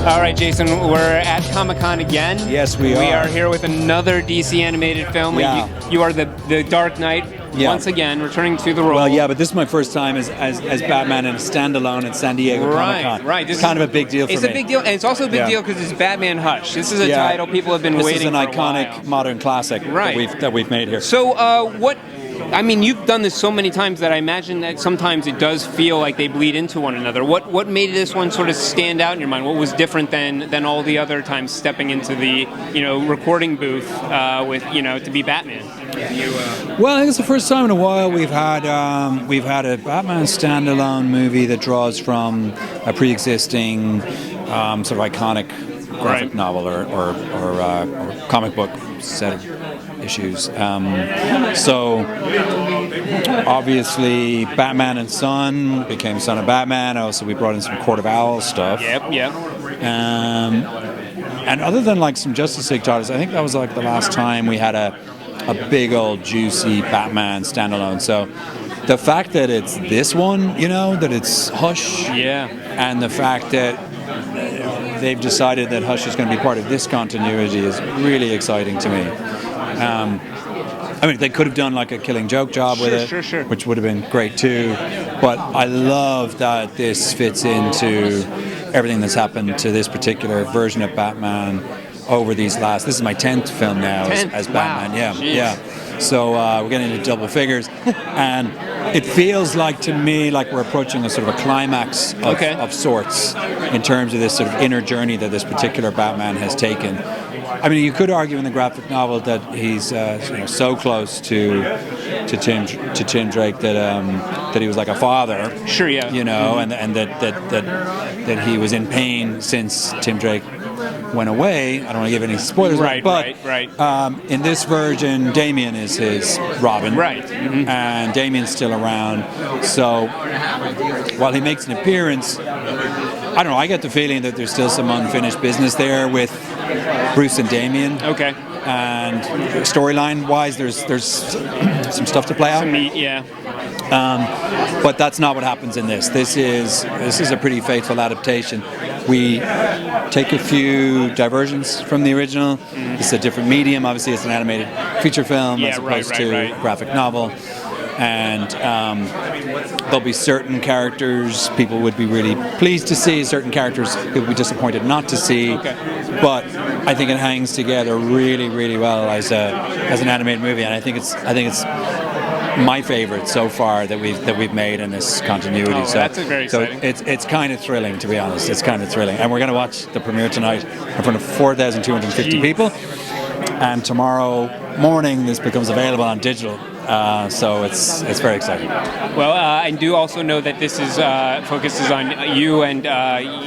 All right, Jason, we're at Comic-Con again. Yes, we are. We are here with another DC animated film. Yeah. You are the Dark Knight, once again, returning to the role. Well, yeah, but this is my first time as Batman in a standalone at San Diego Comic-Con. Right. It's kind of a big deal for me. It's a big deal, and it's also a big deal because it's Batman Hush. This is a title people have been waiting for. This is an iconic modern classic that we've made here. So, I mean, you've done this so many times that I imagine that sometimes it does feel like they bleed into one another. What made this one sort of stand out in your mind? What was different than all the other times stepping into the recording booth to be Batman? Well, I think it's the first time in a while we've had a Batman standalone movie that draws from a pre-existing sort of iconic graphic novel or comic book set of issues. So obviously Batman and Son became Son of Batman. Also we brought in some Court of Owls stuff. Yep. And other than like some Justice League titles, I think that was like the last time we had a big old juicy Batman standalone. So the fact that it's this one, that it's Hush, and the fact that they've decided that Hush is going to be part of this continuity is really exciting to me. I mean, they could have done like a Killing Joke job with it, which would have been great too. But I love that this fits into everything that's happened to this particular version of Batman over these last. This is my 10th film now as Batman. Wow. Yeah. So we're getting into double figures, and it feels like to me like we're approaching a sort of a climax of sorts in terms of this sort of inner journey that this particular Batman has taken. I mean, you could argue in the graphic novel that he's so close to Tim Drake that he was like a father. Sure, yeah. And that he was in pain since Tim Drake went away. I don't want to give any spoilers, but in this version, Damian is his Robin, and Damian's still around. So while he makes an appearance, I don't know. I get the feeling that there's still some unfinished business there with Bruce and Damian. Okay. And storyline-wise, there's some stuff to play out. Some meat, yeah. But that's not what happens in this. This is a pretty faithful adaptation. We take a few diversions from the original. It's a different medium. Obviously, it's an animated feature film as opposed to a graphic novel. And there'll be certain characters people would be really pleased to see, certain characters people would be disappointed not to see. Okay. But I think it hangs together really, really well as an animated movie, and I think it's my favorite so far that we've made in this continuity. Oh, so that's very exciting. So it's kind of thrilling, to be honest. It's kind of thrilling, and we're going to watch the premiere tonight in front of 4,250 people. And tomorrow morning, this becomes available on digital. So it's very exciting. Well, I do also know that this is focuses on you and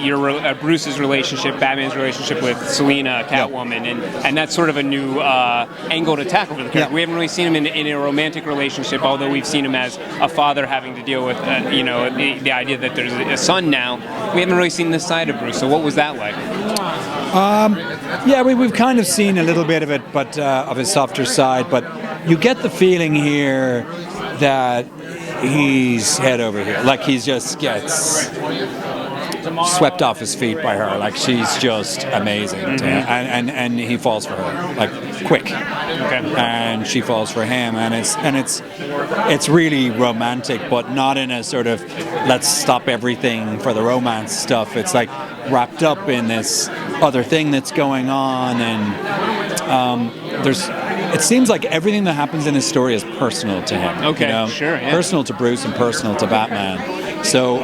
your Bruce's relationship, Batman's relationship with Selina, Catwoman, and that's sort of a new angle to tackle for the character. We haven't really seen him in a romantic relationship, although we've seen him as a father having to deal with the idea that there's a son now. We haven't really seen this side of Bruce. So what was that like? We've kind of seen a little bit of it, but of his softer side. But you get the feeling here that he's head over here, like he just gets swept off his feet by her. Like she's just amazing, and he falls for her like quick, and she falls for him, and it's really romantic, but not in a sort of let's stop everything for the romance stuff. It's like wrapped up in this other thing that's going on, and it seems like everything that happens in his story is personal to him. Personal to Bruce and personal to Batman. So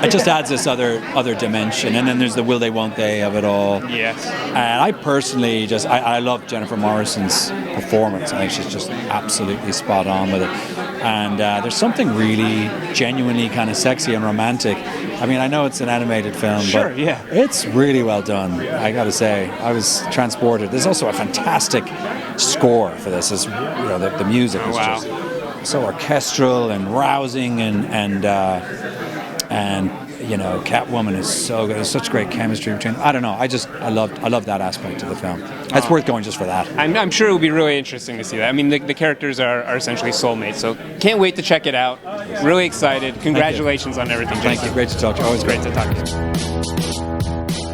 it just adds this other dimension, and then there's the will they won't they of it all. Yes. And I personally I love Jennifer Morrison's performance. I think she's just absolutely spot on with it, and there's something really genuinely kind of sexy and romantic. I mean, I know it's an animated film, but it's really well done. I got to say, I was transported. There's also a fantastic score for this. It's, the music is just so orchestral and rousing, and and Catwoman is so good. There's such great chemistry between. I don't know. I love that aspect of the film. It's worth going just for that. I'm sure it will be really interesting to see that. I mean, the characters are essentially soulmates, so can't wait to check it out. Really excited. Congratulations on everything, Jason. Thank you. Great to talk to you. Always great to talk to you.